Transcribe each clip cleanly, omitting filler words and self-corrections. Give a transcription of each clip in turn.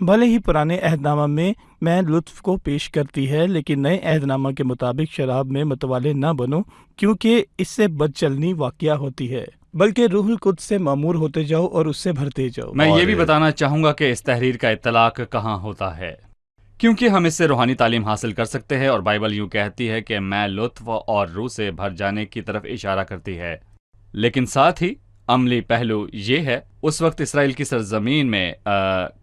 بھلے ہی پرانے عہد نامہ میں لطف کو پیش کرتی ہے، لیکن نئے عہد نامہ کے مطابق شراب میں متوالے نہ بنو، کیونکہ اس سے بد چلنی واقعہ ہوتی ہے، بلکہ روح القدس سے معمور ہوتے جاؤ اور اس سے بھرتے جاؤ۔ میں یہ اور بھی بتانا چاہوں گا کہ اس تحریر کا اطلاق کہاں ہوتا ہے، کیونکہ ہم اس سے روحانی تعلیم حاصل کر سکتے ہیں، اور بائبل یوں کہتی ہے کہ میں لطف اور روح سے بھر جانے کی طرف اشارہ کرتی ہے۔ لیکن ساتھ ہی عملی پہلو یہ ہے، اس وقت اسرائیل کی سرزمین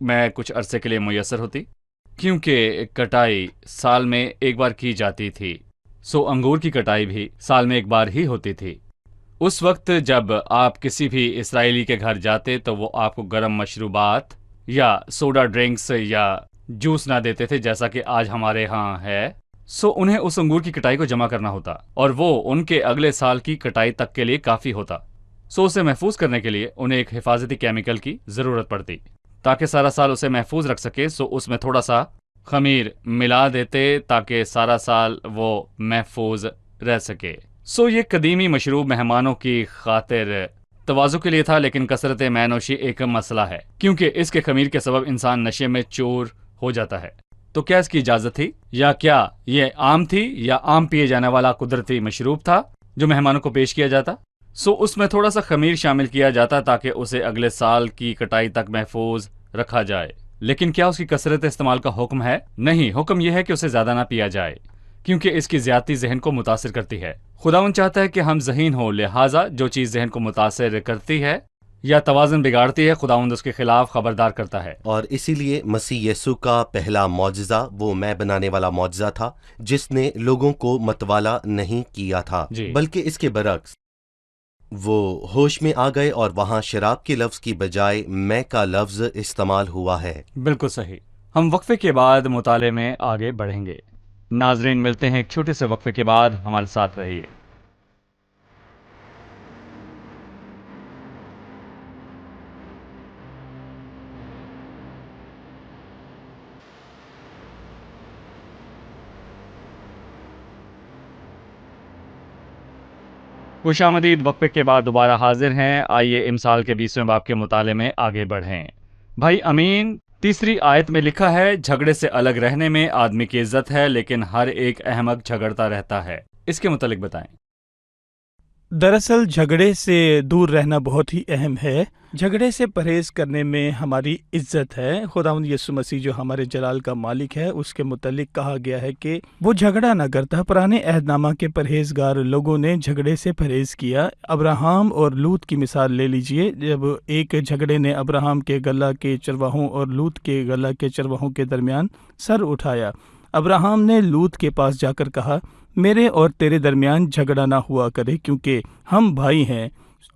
میں کچھ عرصے کے لیے میسر ہوتی، کیونکہ کٹائی سال میں ایک بار کی جاتی تھی، سو انگور کی کٹائی بھی سال میں ایک بار ہی ہوتی تھی۔ اس وقت جب آپ کسی بھی اسرائیلی کے گھر جاتے تو وہ آپ کو گرم مشروبات یا سوڈا ڈرنکس یا جوس نہ دیتے تھے جیسا کہ آج ہمارے ہاں ہے، سو انہیں اس انگور کی کٹائی کو جمع کرنا ہوتا، اور وہ ان کے اگلے سال کی کٹائی تک کے لیے کافی ہوتا، سو اسے محفوظ کرنے کے لیے انہیں ایک حفاظتی کیمیکل کی ضرورت پڑتی تاکہ سارا سال اسے محفوظ رکھ سکے، سو اس میں تھوڑا سا خمیر ملا دیتے تاکہ سارا سال وہ محفوظ رہ سکے۔ سو یہ قدیمی مشروب مہمانوں کی خاطر تواضع کے لیے تھا، لیکن کثرت مے نوشی ایک مسئلہ ہے، کیونکہ اس کے خمیر کے سبب انسان نشے میں چور ہو جاتا ہے۔ تو کیا اس کی اجازت تھی، یا کیا یہ عام تھی، یا عام پیے جانے والا قدرتی مشروب تھا جو مہمانوں کو پیش کیا جاتا؟ سو اس میں تھوڑا سا خمیر شامل کیا جاتا تاکہ اسے اگلے سال کی کٹائی تک محفوظ رکھا جائے۔ لیکن کیا اس کی کثرت استعمال کا حکم ہے؟ نہیں، حکم یہ ہے کہ اسے زیادہ نہ پیا جائے، کیونکہ اس کی زیادتی ذہن کو متاثر کرتی ہے۔ خداوند چاہتا ہے کہ ہم ذہین ہوں، لہٰذا جو چیز ذہن کو متاثر کرتی ہے یا توازن بگاڑتی ہے، خداوند اس کے خلاف خبردار کرتا ہے۔ اور اسی لیے مسیح یسوع کا پہلا معجزہ وہ میں بنانے والا معجزہ تھا، جس نے لوگوں کو متوالا نہیں کیا تھا، بلکہ اس کے برعکس وہ ہوش میں آ گئے اور وہاں شراب کے لفظ کی بجائے میں کا لفظ استعمال ہوا ہے۔ بالکل صحیح۔ ہم وقفے کے بعد مطالعے میں آگے بڑھیں گے۔ ناظرین، ملتے ہیں ایک چھوٹے سے وقفے کے بعد، ہمارے ساتھ رہیے۔ خوش آمدید، وقفے کے بعد دوبارہ حاضر ہیں۔ آئیے امثال کے 20ویں باب کے مطالعے میں آگے بڑھیں۔ بھائی امین، تیسری آیت میں لکھا ہے، جھگڑے سے الگ رہنے میں آدمی کی عزت ہے، لیکن ہر ایک احمق جھگڑتا رہتا ہے۔ اس کے متعلق بتائیں۔ دراصل جھگڑے سے دور رہنا بہت ہی اہم ہے۔ جھگڑے سے پرہیز کرنے میں ہماری عزت ہے۔ خداوند یسوع مسیح جو ہمارے جلال کا مالک ہے، اس کے متعلق کہا گیا ہے کہ وہ جھگڑا نہ کرتا۔ پرانے عہد نامہ کے پرہیزگار لوگوں نے جھگڑے سے پرہیز کیا۔ ابراہم اور لوط کی مثال لے لیجئے۔ جب ایک جھگڑے نے ابراہم کے گلہ کے چرواہوں اور لوط کے گلہ کے چرواہوں کے درمیان سر اٹھایا، ابراہم نے لوط کے پاس جا کر کہا، میرے اور تیرے درمیان جھگڑا نہ ہوا کرے، کیونکہ ہم بھائی ہیں،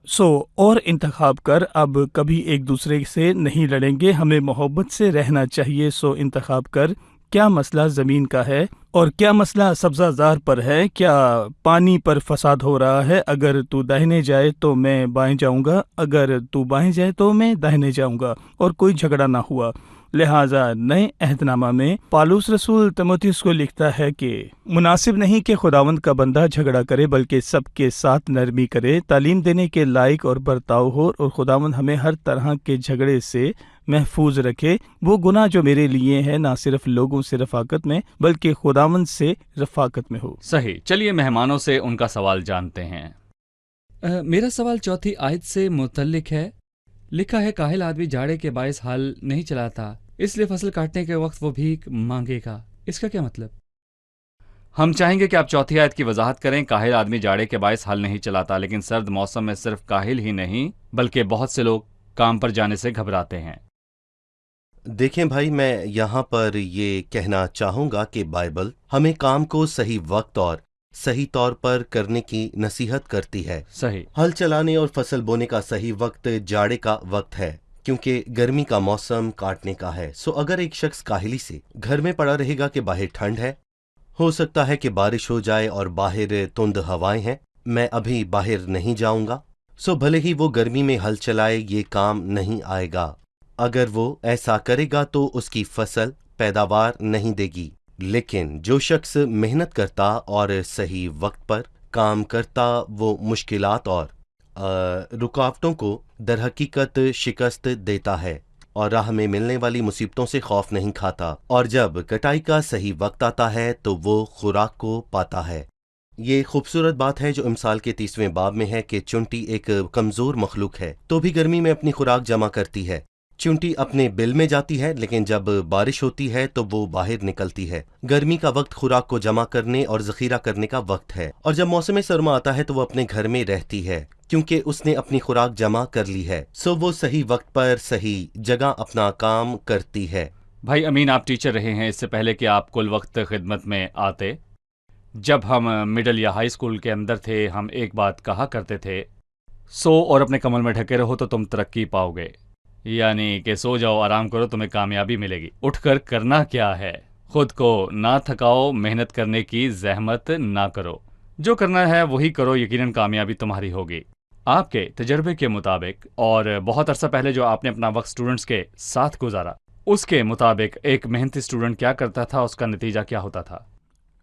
سو اور انتخاب کر، اب کبھی ایک دوسرے سے نہیں لڑیں گے، ہمیں محبت سے رہنا چاہیے، سو انتخاب کر، کیا مسئلہ زمین کا ہے اور کیا مسئلہ سبزہ زار پر ہے، کیا پانی پر فساد ہو رہا ہے، اگر تو داہنے جائے تو میں بائیں جاؤں گا، اگر تو بائیں جائے تو میں داہنے جاؤں گا، اور کوئی جھگڑا نہ ہوا۔ لہٰذا نئے عہد نامہ میں پالوس رسول تیموتھیوس کو لکھتا ہے کہ مناسب نہیں کہ خداوند کا بندہ جھگڑا کرے، بلکہ سب کے ساتھ نرمی کرے، تعلیم دینے کے لائق اور برتاؤ ہو، اور خداوند ہمیں ہر طرح کے جھگڑے سے محفوظ رکھے۔ وہ گناہ جو میرے لیے ہے نہ صرف لوگوں سے رفاقت میں بلکہ خداوند سے رفاقت میں ہو۔ صحیح، چلیے مہمانوں سے ان کا سوال جانتے ہیں۔ میرا سوال چوتھی آیت سے متعلق ہے۔ لکھا ہے، کاہل آدمی جاڑے کے باعث ہل نہیں چلاتا، اس لیے فصل کاٹنے کے وقت وہ بھیک مانگے گا۔ اس کا کیا مطلب؟ ہم چاہیں گے کہ آپ چوتھی آیت کی وضاحت کریں۔ کاہل آدمی جاڑے کے باعث ہل نہیں چلاتا، لیکن سرد موسم میں صرف کاہل ہی نہیں بلکہ بہت سے لوگ کام پر جانے سے گھبراتے ہیں۔ دیکھیں بھائی، میں یہاں پر یہ کہنا چاہوں گا کہ بائبل ہمیں کام کو صحیح وقت اور صحیح طور پر کرنے کی نصیحت کرتی ہے۔ صحیح۔ ہل چلانے اور فصل بونے کا صحیح وقت جاڑے کا وقت ہے، کیونکہ گرمی کا موسم کاٹنے کا ہے۔ سو اگر ایک شخص کاہلی سے گھر میں پڑا رہے گا کہ باہر ٹھنڈ ہے، ہو سکتا ہے کہ بارش ہو جائے اور باہر تند ہوائیں ہیں، میں ابھی باہر نہیں جاؤں گا، سو بھلے ہی وہ گرمی میں ہل چلائے، یہ کام نہیں آئے گا۔ اگر وہ ایسا کرے گا تو اس کی فصل پیداوار نہیں دے گی۔ لیکن جو شخص محنت کرتا اور صحیح وقت پر کام کرتا، وہ مشکلات اور رکاوٹوں کو در حقیقت شکست دیتا ہے۔ اور راہ میں ملنے والی مصیبتوں سے خوف نہیں کھاتا، اور جب کٹائی کا صحیح وقت آتا ہے تو وہ خوراک کو پاتا ہے۔ یہ خوبصورت بات ہے جو امثال کے 30ویں باب میں ہے کہ چونٹی ایک کمزور مخلوق ہے تو بھی گرمی میں اپنی خوراک جمع کرتی ہے۔ چونٹی اپنے بل میں جاتی ہے لیکن جب بارش ہوتی ہے تو وہ باہر نکلتی ہے۔ گرمی کا وقت خوراک کو جمع کرنے اور ذخیرہ کرنے کا وقت ہے، اور جب موسم سرما آتا ہے تو وہ اپنے گھر میں رہتی ہے کیونکہ اس نے اپنی خوراک جمع کر لی ہے، سو وہ صحیح وقت پر صحیح جگہ اپنا کام کرتی ہے۔ بھائی امین، آپ ٹیچر رہے ہیں، اس سے پہلے کہ آپ کل وقت خدمت میں آتے، جب ہم مڈل یا ہائی اسکول کے اندر تھے، ہم ایک بات کہا کرتے تھے، سو اور اپنے کمل میں ڈھکے رہو تو تم ترقی پاؤ گے، یعنی کہ سو جاؤ، آرام کرو، تمہیں کامیابی ملے گی۔ اٹھ کر کرنا کیا ہے؟ خود کو نہ تھکاؤ، محنت کرنے کی زحمت نہ کرو، جو کرنا ہے وہی کرو، یقیناً کامیابی تمہاری ہوگی۔ آپ کے تجربے کے مطابق اور بہت عرصہ پہلے جو آپ نے اپنا وقت اسٹوڈنٹس کے ساتھ گزارا، اس کے مطابق ایک محنتی اسٹوڈنٹ کیا کرتا تھا، اس کا نتیجہ کیا ہوتا تھا؟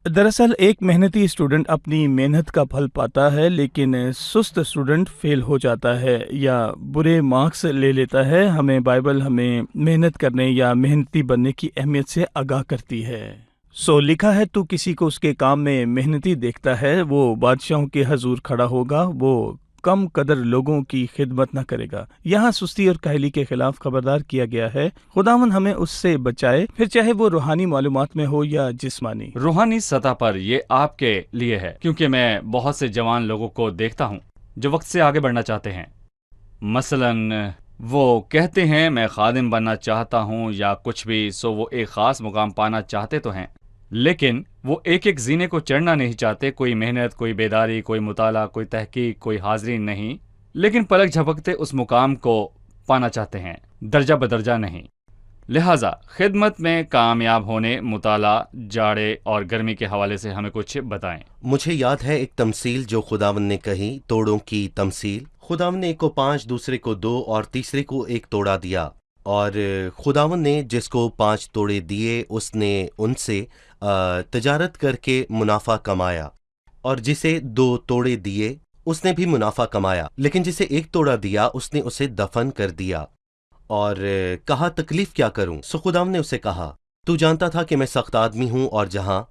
دراصل ایک محنتی اسٹوڈنٹ اپنی محنت کا پھل پاتا ہے، لیکن سست اسٹوڈنٹ فیل ہو جاتا ہے یا برے مارکس لے لیتا ہے۔ ہمیں بائبل ہمیں محنت کرنے یا محنتی بننے کی اہمیت سے آگاہ کرتی ہے۔ لکھا ہے تو کسی کو اس کے کام میں محنتی دیکھتا ہے، وہ بادشاہوں کے حضور کھڑا ہوگا، وہ کم قدر لوگوں کی خدمت نہ کرے گا۔ یہاں سستی اور کاہلی کے خلاف خبردار کیا گیا ہے۔ خداوند ہمیں اس سے بچائے، پھر چاہے وہ روحانی معلومات میں ہو یا جسمانی۔ روحانی سطح پر یہ آپ کے لیے ہے، کیونکہ میں بہت سے جوان لوگوں کو دیکھتا ہوں جو وقت سے آگے بڑھنا چاہتے ہیں۔ مثلاً وہ کہتے ہیں میں خادم بننا چاہتا ہوں یا کچھ بھی، سو وہ ایک خاص مقام پانا چاہتے تو ہیں، لیکن وہ ایک ایک زینے کو چڑھنا نہیں چاہتے، کوئی محنت، کوئی بیداری، کوئی مطالعہ، کوئی تحقیق، کوئی حاضری نہیں، لیکن پلک جھپکتے اس مقام کو پانا چاہتے ہیں، درجہ بدرجہ نہیں۔ لہٰذا خدمت میں کامیاب ہونے، مطالعہ، جاڑے اور گرمی کے حوالے سے ہمیں کچھ بتائیں۔ مجھے یاد ہے ایک تمثیل جو خداوند نے کہی، توڑوں کی تمثیل۔ خداوند نے ایک کو 5، دوسرے کو 2 اور تیسرے کو 1 توڑا دیا، اور خداوند نے جس کو 5 توڑے دیے اس نے ان سے تجارت کر کے منافع کمایا، اور جسے 2 توڑے دیے اس نے بھی منافع کمایا، لیکن جسے 1 توڑا دیا اس نے اسے دفن کر دیا، اور کہا تکلیف کیا کروں؟ سو خداوند نے اسے کہا تو جانتا تھا کہ میں سخت آدمی ہوں اور جہاں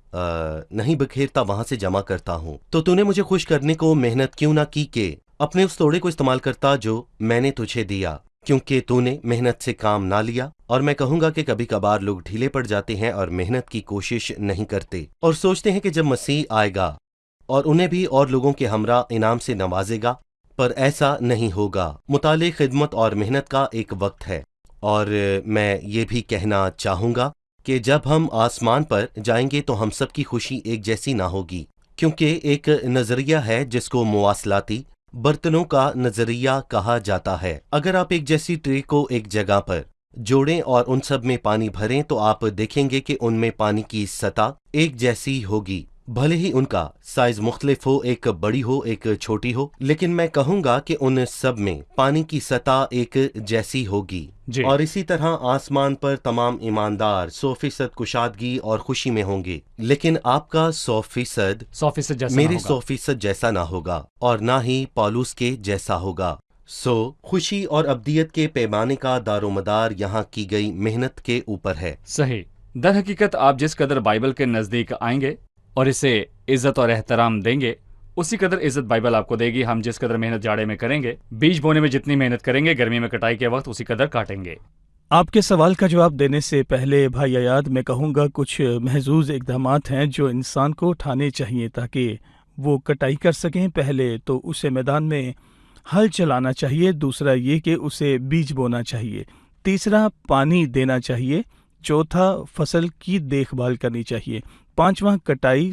نہیں بکھیرتا وہاں سے جمع کرتا ہوں، تو تو نے مجھے خوش کرنے کو محنت کیوں نہ کی کہ اپنے اس توڑے کو استعمال کرتا جو میں نے تجھے دیا، کیونکہ تو نے محنت سے کام نہ لیا۔ اور میں کہوں گا کہ کبھی کبھار لوگ ڈھیلے پڑ جاتے ہیں اور محنت کی کوشش نہیں کرتے، اور سوچتے ہیں کہ جب مسیح آئے گا اور انہیں بھی اور لوگوں کے ہمراہ انعام سے نوازے گا، پر ایسا نہیں ہوگا۔ مطالعے، خدمت اور محنت کا ایک وقت ہے، اور میں یہ بھی کہنا چاہوں گا کہ جب ہم آسمان پر جائیں گے تو ہم سب کی خوشی ایک جیسی نہ ہوگی، کیونکہ ایک نظریہ ہے جس کو مواصلاتی برتنوں کا نظریہ کہا جاتا ہے۔ اگر آپ ایک جیسی ٹرے کو ایک جگہ پر جوڑیں اور ان سب میں پانی بھریں تو آپ دیکھیں گے کہ ان میں پانی کی سطح ایک جیسی ہوگی، بھلے ہی ان کا سائز مختلف ہو، ایک بڑی ہو ایک چھوٹی ہو، لیکن میں کہوں گا کہ ان سب میں پانی کی سطح ایک جیسی ہوگی۔ جی۔ اور اسی طرح آسمان پر تمام ایماندار 100% کشادگی اور خوشی میں ہوں گے، لیکن آپ کا 100% جیسا میرے نہ ہوگا۔ 100% جیسا نہ ہوگا، اور نہ ہی پالوس کے جیسا ہوگا۔ خوشی اور ابدیت کے پیمانے کا دار و مدار یہاں کی گئی محنت کے اوپر ہے۔ صحیح۔ در حقیقت آپ جس قدر بائبل کے نزدیک آئیں گے اور اسے عزت اور احترام دیں گے، اسی قدر عزت بائبل آپ کو دے گی۔ ہم جس قدر محنت جاڑے میں کریں گے، بیج بونے میں جتنی محنت کریں گے، گرمی میں کٹائی کے وقت اسی قدر کاٹیں گے۔ آپ کے سوال کا جواب دینے سے پہلے بھائی عیاد، میں کہوں گا کچھ محظوظ اقدامات ہیں جو انسان کو اٹھانے چاہیے تاکہ وہ کٹائی کر سکیں۔ پہلے تو اسے میدان میں ہل چلانا چاہیے، دوسرا یہ کہ اسے بیج بونا چاہیے، تیسرا پانی دینا چاہیے، چوتھا فصل کی دیکھ بھال کرنی چاہیے، پانچواں کٹائی۔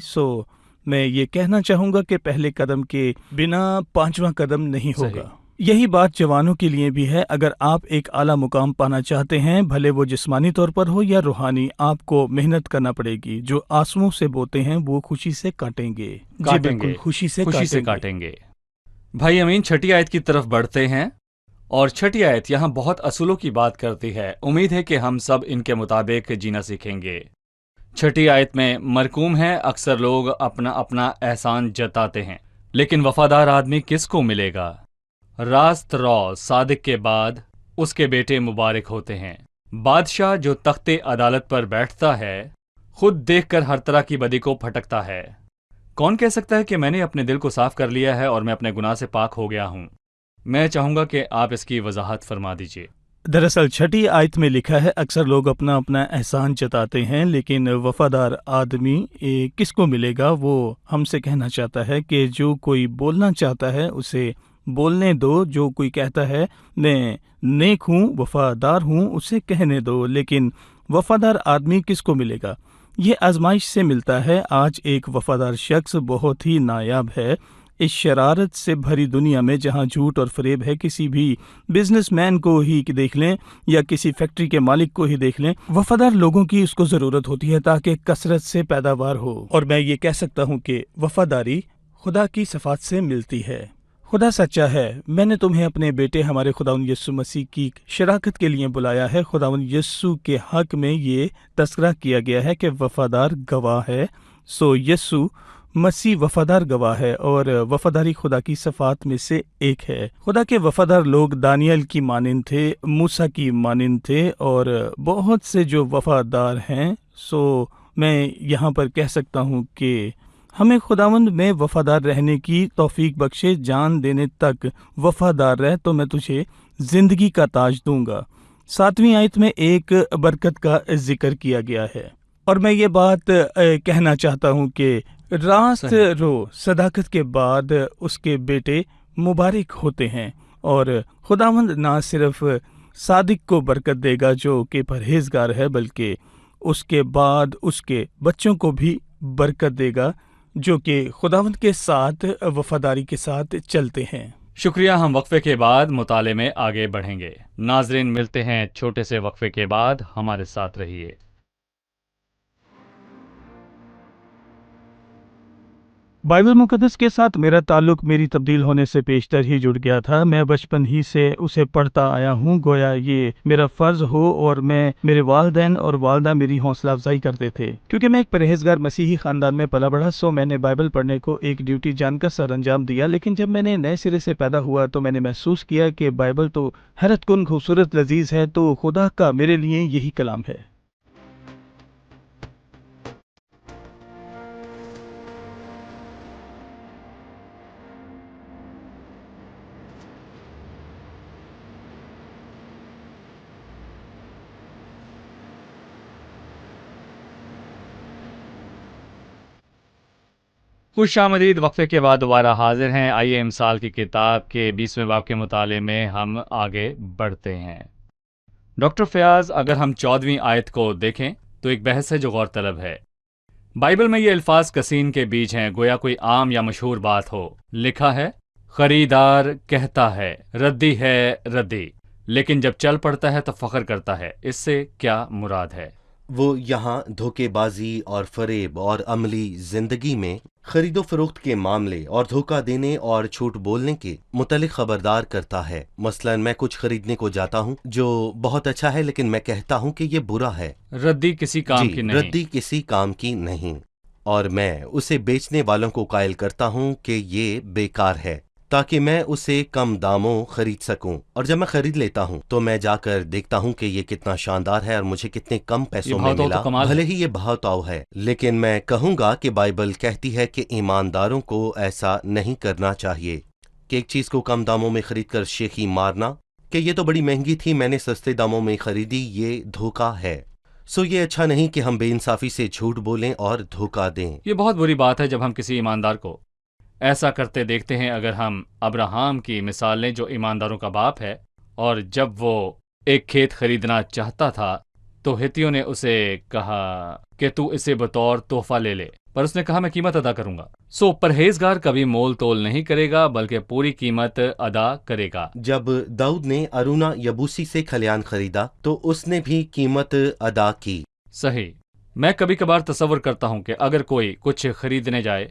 میں یہ کہنا چاہوں گا کہ پہلے قدم کے بنا پانچواں قدم نہیں ہوگا۔ یہی بات جوانوں کے لیے بھی ہے۔ اگر آپ ایک اعلیٰ مقام پانا چاہتے ہیں، بھلے وہ جسمانی طور پر ہو یا روحانی، آپ کو محنت کرنا پڑے گی۔ جو آنسوؤں سے بوتے ہیں وہ خوشی سے کاٹیں گے۔ جی بالکل، خوشی سے کاٹیں گے۔ بھائی امین، 6 آیت کی طرف بڑھتے ہیں، اور 6 آیت یہاں بہت اصولوں کی بات کرتی ہے۔ امید ہے کہ ہم سب ان کے مطابق جینا سیکھیں گے۔ 6 آیت میں مرکوم ہے، اکثر لوگ اپنا اپنا احسان جتاتے ہیں، لیکن وفادار آدمی کس کو ملے گا؟ راست رو صادق کے بعد اس کے بیٹے مبارک ہوتے ہیں۔ بادشاہ جو تخت عدالت پر بیٹھتا ہے خود دیکھ کر ہر طرح کی بدی کو پھٹکتا ہے۔ کون کہہ سکتا ہے کہ میں نے اپنے دل کو صاف کر لیا ہے اور میں اپنے گناہ سے پاک ہو گیا ہوں؟ میں چاہوں گا کہ آپ اس کی وضاحت فرما دیجیے۔ دراصل چھٹی آیت میں لکھا ہے اکثر لوگ اپنا اپنا احسان جتاتے ہیں، لیکن وفادار آدمی کس کو ملے گا؟ وہ ہم سے کہنا چاہتا ہے کہ جو کوئی بولنا چاہتا ہے اسے بولنے دو، جو کوئی کہتا ہے میں نیک ہوں، وفادار ہوں، اسے کہنے دو۔ لیکن وفادار آدمی کس کو ملے گا؟ یہ آزمائش سے ملتا ہے۔ آج ایک وفادار شخص بہت ہی نایاب ہے۔ اس شرارت سے بھری دنیا میں جہاں جھوٹ اور فریب ہے، کسی بھی بزنس مین کو ہی دیکھ لیں یا کسی فیکٹری کے مالک کو ہی دیکھ لیں، وفادار لوگوں کی اس کو ضرورت ہوتی ہے تاکہ کثرت سے پیداوار ہو۔ اور میں یہ کہہ سکتا ہوں کہ وفاداری خدا کی صفات سے ملتی ہے۔ خدا سچا ہے۔ میں نے تمہیں اپنے بیٹے ہمارے خداوند یسوع مسیح کی شراکت کے لیے بلایا ہے۔ خداوند یسوع کے حق میں یہ تذکرہ کیا گیا ہے کہ وفادار گواہ ہے۔ سو یسوع مسیح وفادار گواہ ہے، اور وفاداری خدا کی صفات میں سے ایک ہے۔ خدا کے وفادار لوگ دانیال کی مانند تھے، موسیٰ کی مانند تھے، اور بہت سے جو وفادار ہیں۔ سو میں یہاں پر کہہ سکتا ہوں کہ ہمیں خداوند میں وفادار رہنے کی توفیق بخشے۔ جان دینے تک وفادار رہ تو میں تجھے زندگی کا تاج دوں گا۔ 7ویں آیت میں ایک برکت کا ذکر کیا گیا ہے، اور میں یہ بات کہنا چاہتا ہوں کہ راست رو صداقت کے بعد اس کے بیٹے مبارک ہوتے ہیں، اور خداوند نہ صرف صادق کو برکت دے گا جو کہ پرہیزگار ہے، بلکہ اس کے بعد اس کے بچوں کو بھی برکت دے گا جو کہ خداوند کے ساتھ وفاداری کے ساتھ چلتے ہیں۔ شکریہ۔ ہم وقفے کے بعد مطالعے میں آگے بڑھیں گے۔ ناظرین، ملتے ہیں چھوٹے سے وقفے کے بعد، ہمارے ساتھ رہیے۔ بائبل مقدس کے ساتھ میرا تعلق میری تبدیل ہونے سے پیشتر ہی جڑ گیا تھا۔ میں بچپن ہی سے اسے پڑھتا آیا ہوں، گویا یہ میرا فرض ہو، اور میرے والدین اور والدہ میری حوصلہ افزائی کرتے تھے۔ کیونکہ میں ایک پرہیزگار مسیحی خاندان میں پلا بڑھا، سو میں نے بائبل پڑھنے کو ایک ڈیوٹی جان کر سر انجام دیا۔ لیکن جب میں نے نئے سرے سے پیدا ہوا تو میں نے محسوس کیا کہ بائبل تو حیرت کن خوبصورت لذیذ ہے، تو خدا کا میرے لیے یہی کلام ہے۔ خوش آمدید۔ وقفے کے بعد دوبارہ حاضر ہیں۔ آئیے امثال کی کتاب کے 20ویں باب کے مطالعے میں ہم آگے بڑھتے ہیں۔ ڈاکٹر فیاض، اگر ہم 14ویں آیت کو دیکھیں تو ایک بحث ہے جو غور طلب ہے۔ بائبل میں یہ الفاظ کسین کے بیج ہیں، گویا کوئی عام یا مشہور بات ہو۔ لکھا ہے، خریدار کہتا ہے ردی ہے ردی، لیکن جب چل پڑتا ہے تو فخر کرتا ہے۔ اس سے کیا مراد ہے؟ وہ یہاں دھوکے بازی اور فریب اور عملی زندگی میں خرید و فروخت کے معاملے اور دھوکہ دینے اور جھوٹ بولنے کے متعلق خبردار کرتا ہے۔ مثلا میں کچھ خریدنے کو جاتا ہوں جو بہت اچھا ہے، لیکن میں کہتا ہوں کہ یہ برا ہے۔ ردی کسی کام کی نہیں۔ ردی کسی کام کی نہیں، اور میں اسے بیچنے والوں کو قائل کرتا ہوں کہ یہ بیکار ہے تاکہ میں اسے کم داموں خرید سکوں، اور جب میں خرید لیتا ہوں تو میں جا کر دیکھتا ہوں کہ یہ کتنا شاندار ہے اور مجھے کتنے کم پیسوں میں ملا، بھلے ہی یہ بہت آؤ ہے۔ لیکن میں کہوں گا کہ بائبل کہتی ہے کہ ایمانداروں کو ایسا نہیں کرنا چاہیے کہ ایک چیز کو کم داموں میں خرید کر شیخی مارنا کہ یہ تو بڑی مہنگی تھی، میں نے سستے داموں میں خریدی، یہ دھوکہ ہے۔ سو یہ اچھا نہیں کہ ہم بے انصافی سے جھوٹ بولیں اور دھوکہ دیں۔ یہ بہت بری بات ہے جب ہم کسی ایماندار کو ایسا کرتے دیکھتے ہیں۔ اگر ہم ابراہام کی مثال لیں جو ایمانداروں کا باپ ہے، اور جب وہ ایک کھیت خریدنا چاہتا تھا تو ہتھیوں نے اسے کہا کہ تو اسے بطور تحفہ لے لے، پر اس نے کہا میں قیمت ادا کروں گا۔ سو پرہیزگار کبھی مول تول نہیں کرے گا بلکہ پوری قیمت ادا کرے گا۔ جب داؤد نے ارونا یبوسی سے کھلیان خریدا تو اس نے بھی قیمت ادا کی۔ صحیح۔ میں کبھی کبھار تصور کرتا ہوں کہ اگر کوئی کچھ خریدنے جائے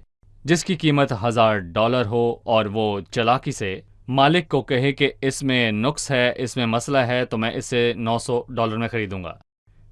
جس کی قیمت $1000 ہو، اور وہ چالاکی سے مالک کو کہے کہ اس میں نقص ہے، اس میں مسئلہ ہے، تو میں اسے $900 میں خریدوں گا۔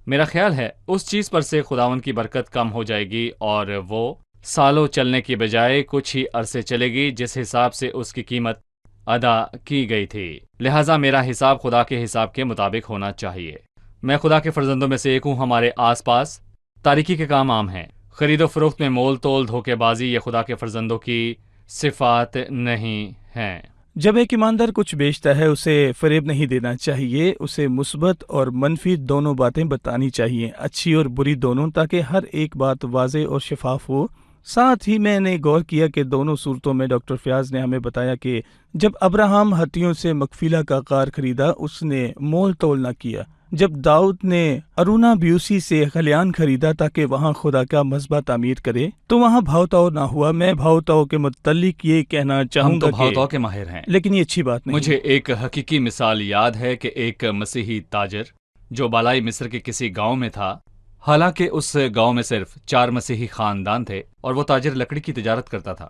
میرا خیال ہے اس چیز پر سے خداوند کی برکت کم ہو جائے گی، اور وہ سالوں چلنے کی بجائے کچھ ہی عرصے چلے گی، جس حساب سے اس کی قیمت ادا کی گئی تھی، لہٰذا میرا حساب خدا کے حساب کے مطابق ہونا چاہیے۔ میں خدا کے فرزندوں میں سے ایک ہوں۔ ہمارے آس پاس تاریکی کے کام عام ہیں۔ خرید و فروخت میں مول تول، دھوکے بازی یہ خدا کے فرزندوں کی صفات نہیں ہیں۔ جب ایک ایماندار کچھ بیچتا ہے اسے فریب نہیں دینا چاہیے، اسے مثبت اور منفی دونوں باتیں بتانی چاہیے، اچھی اور بری دونوں، تاکہ ہر ایک بات واضح اور شفاف ہو۔ ساتھ ہی میں نے غور کیا کہ دونوں صورتوں میں ڈاکٹر فیاض نے ہمیں بتایا کہ جب ابراہم ہتھیوں سے مغفیلہ کا غار خریدا اس نے مول تول نہ کیا، جب داؤد نے ارونا بیوسی سے خلیان خریدا تاکہ وہاں خدا کا مذبح تعمیر کرے تو وہاں بھاؤ تاؤ نہ ہوا۔ میں بھاؤ تاؤ کے متعلق یہ کہنا چاہوں ہم تو گا بھاؤ کہ تاؤ کے ماہر ہیں، لیکن یہ اچھی بات نہیں۔ مجھے ایک حقیقی مثال یاد ہے کہ ایک مسیحی تاجر جو بالائی مصر کے کسی گاؤں میں تھا، حالانکہ اس گاؤں میں صرف 4 مسیحی خاندان تھے، اور وہ تاجر لکڑی کی تجارت کرتا تھا۔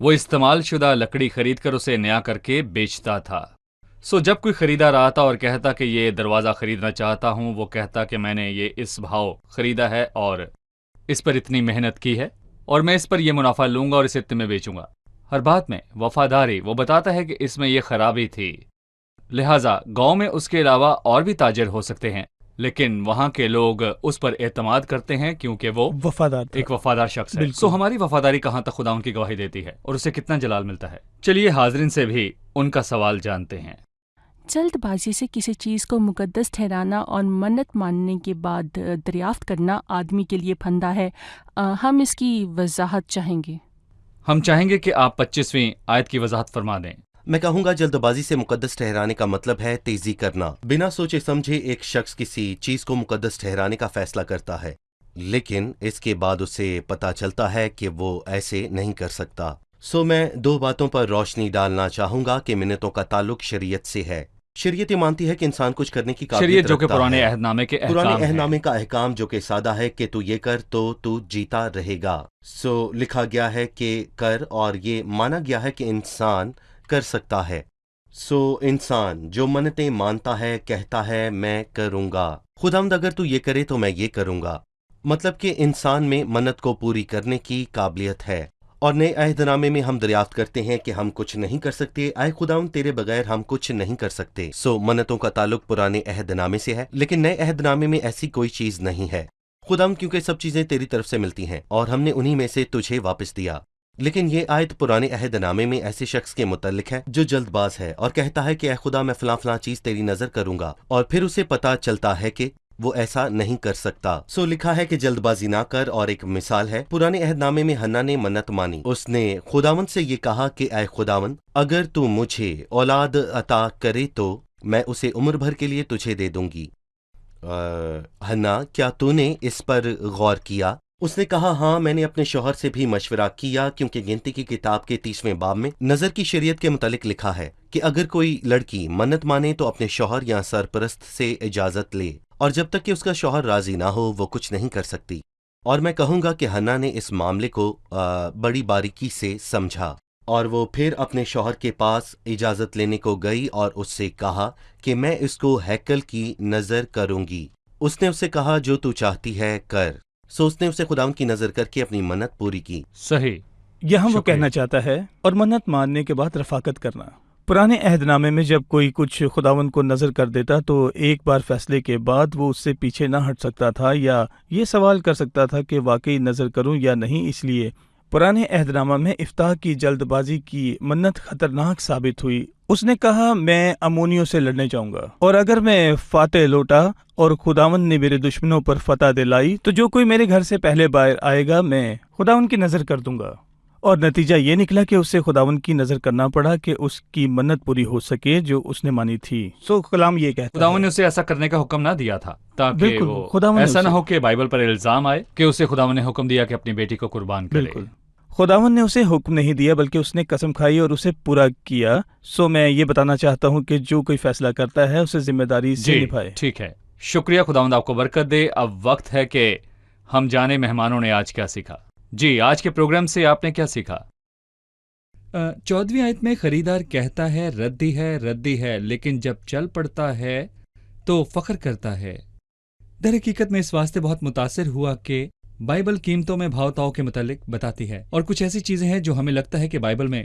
وہ استعمال شدہ لکڑی خرید کر اسے نیا کر کے بیچتا تھا۔ جب کوئی خریدار آتا اور کہتا کہ یہ دروازہ خریدنا چاہتا ہوں، وہ کہتا کہ میں نے یہ اس بھاؤ خریدا ہے اور اس پر اتنی محنت کی ہے، اور میں اس پر یہ منافع لوں گا اور اسے اتنے میں بیچوں گا۔ ہر بات میں وفاداری، وہ بتاتا ہے کہ اس میں یہ خرابی تھی۔ لہٰذا گاؤں میں اس کے علاوہ اور بھی تاجر ہو سکتے ہیں، لیکن وہاں کے لوگ اس پر اعتماد کرتے ہیں کیونکہ وہ وفادار تھا۔ ایک وفادار شخص ہے۔ بالکل۔ ہماری وفاداری کہاں تک خدا ان کی گواہی دیتی ہے اور اسے کتنا جلال ملتا ہے۔ چلیے حاضرین سے بھی ان کا سوال جانتے ہیں۔ جلد بازی سے کسی چیز کو مقدس ٹھہرانا اور منت ماننے کے بعد دریافت کرنا آدمی کے لیے پھندا ہے۔ ہم اس کی وضاحت چاہیں گے۔ ہم چاہیں گے کہ آپ 25ویں آیت کی وضاحت فرما دیں۔ میں کہوں گا جلد بازی سے مقدس ٹھہرانے کا مطلب ہے تیزی کرنا۔ بنا سوچے سمجھے ایک شخص کسی چیز کو مقدس ٹھہرانے کا فیصلہ کرتا ہے، لیکن اس کے بعد اسے پتہ چلتا ہے کہ وہ ایسے نہیں کر سکتا۔ میں 2 باتوں پر روشنی ڈالنا چاہوں گا کہ منتوں کا تعلق شریعت سے ہے۔ شریعت یہ مانتی ہے کہ انسان کچھ کرنے کی قابلیت شریعت جو کہ رکھتا پرانے ہے۔ عہد نامے کے احکام پرانے ہیں۔ عہد نامے کا احکام جو کہ سادہ ہے کہ تو یہ کر تو جیتا رہے گا۔ لکھا گیا ہے کہ کر، اور یہ مانا گیا ہے کہ انسان کر سکتا ہے۔ انسان جو منتیں مانتا ہے کہتا ہے میں کروں گا، خداوند اگر تو یہ کرے تو میں یہ کروں گا۔ مطلب کہ انسان میں منت کو پوری کرنے کی قابلیت ہے۔ اور نئے عہد نامے میں ہم دریافت کرتے ہیں کہ ہم کچھ نہیں کر سکتے، اے خداوند تیرے بغیر ہم کچھ نہیں کر سکتے۔ منتوں کا تعلق پرانے عہد نامے سے ہے، لیکن نئے عہد نامے میں ایسی کوئی چیز نہیں ہے۔ خداوند کیونکہ سب چیزیں تیری طرف سے ملتی ہیں اور ہم نے انہی میں سے تجھے واپس دیا۔ لیکن یہ آیت پرانے عہد نامے میں ایسے شخص کے متعلق ہے جو جلد باز ہے اور کہتا ہے کہ اے خدا میں فلاں فلاں چیز تیری نظر کروں گا، اور پھر اسے پتا چلتا ہے کہ وہ ایسا نہیں کر سکتا۔ لکھا ہے کہ جلد بازی نہ کر، اور ایک مثال ہے پرانے عہد نامے میں حنا نے منت مانی۔ اس نے خداوند سے یہ کہا کہ اے خداوند اگر تو مجھے اولاد عطا کرے تو میں اسے عمر بھر کے لیے تجھے دے دوں گی۔ حنا کیا تو نے اس پر غور کیا؟ اس نے کہا ہاں میں نے اپنے شوہر سے بھی مشورہ کیا، کیونکہ گنتی کی کتاب کے 30ویں باب میں نظر کی شریعت کے متعلق لکھا ہے کہ اگر کوئی لڑکی منت مانے تو اپنے شوہر یا سرپرست سے اجازت لے، اور جب تک کہ اس کا شوہر راضی نہ ہو وہ کچھ نہیں کر سکتی۔ اور میں کہوں گا کہ حنا نے اس معاملے کو بڑی باریکی سے سمجھا، اور وہ پھر اپنے شوہر کے پاس اجازت لینے کو گئی اور اس سے کہا کہ میں اس کو ہیکل کی نظر کروں گی۔ اس نے اسے کہا جو تو چاہتی ہے کر۔ اس نے اسے خداوند کی نظر کر کے اپنی منت پوری کی۔ صحیح۔ یہاں وہ شکریہ۔ کہنا چاہتا ہے اور منت ماننے کے بعد رفاقت کرنا۔ پرانے عہد نامے میں جب کوئی کچھ خداوند کو نظر کر دیتا تو ایک بار فیصلے کے بعد وہ اس سے پیچھے نہ ہٹ سکتا تھا یا یہ سوال کر سکتا تھا کہ واقعی نظر کروں یا نہیں۔ اس لیے پرانے عہد نامہ میں افتاح کی جلد بازی کی منت خطرناک ثابت ہوئی۔ اس نے کہا میں امونیوں سے لڑنے جاؤں گا، اور اگر میں فاتح لوٹا اور خداوند نے میرے دشمنوں پر فتح دلائی تو جو کوئی میرے گھر سے پہلے باہر آئے گا میں خداوند کی نظر کر دوں گا۔ اور نتیجہ یہ نکلا کہ اسے خداوند کی نظر کرنا پڑا کہ اس کی منت پوری ہو سکے جو اس نے مانی تھی۔ کلام یہ کہتا خداوند ہے نے اسے ایسا کرنے کا حکم نہ دیا تھا تاکہ بالکل، وہ خداوند نے ایسا نہ اسے- ہو کہ بائبل پر الزام آئے کہ اسے خداوند نے حکم دیا کہ اپنی بیٹی کو قربان کرے۔ بالکل، خداوند نے اسے حکم نہیں دیا بلکہ اس نے قسم کھائی اور اسے پورا کیا۔ میں یہ بتانا چاہتا ہوں کہ جو کوئی فیصلہ کرتا ہے اسے ذمہ داری سے جی نبھائے۔ ٹھیک ہے، شکریہ، خداوند آپ کو برکت دے۔ اب وقت ہے کہ ہم جانے مہمانوں نے آج کیا سیکھا۔ جی آج کے پروگرام سے آپ نے کیا سیکھا؟ 14ویں آیت میں خریدار کہتا ہے ردی ہے لیکن جب چل پڑتا ہے تو فخر کرتا ہے۔ در حقیقت میں اس واسطے بہت متاثر ہوا کہ بائبل قیمتوں میں بھاؤ تاؤ کے متعلق بتاتی ہے، اور کچھ ایسی چیزیں ہیں جو ہمیں لگتا ہے کہ بائبل میں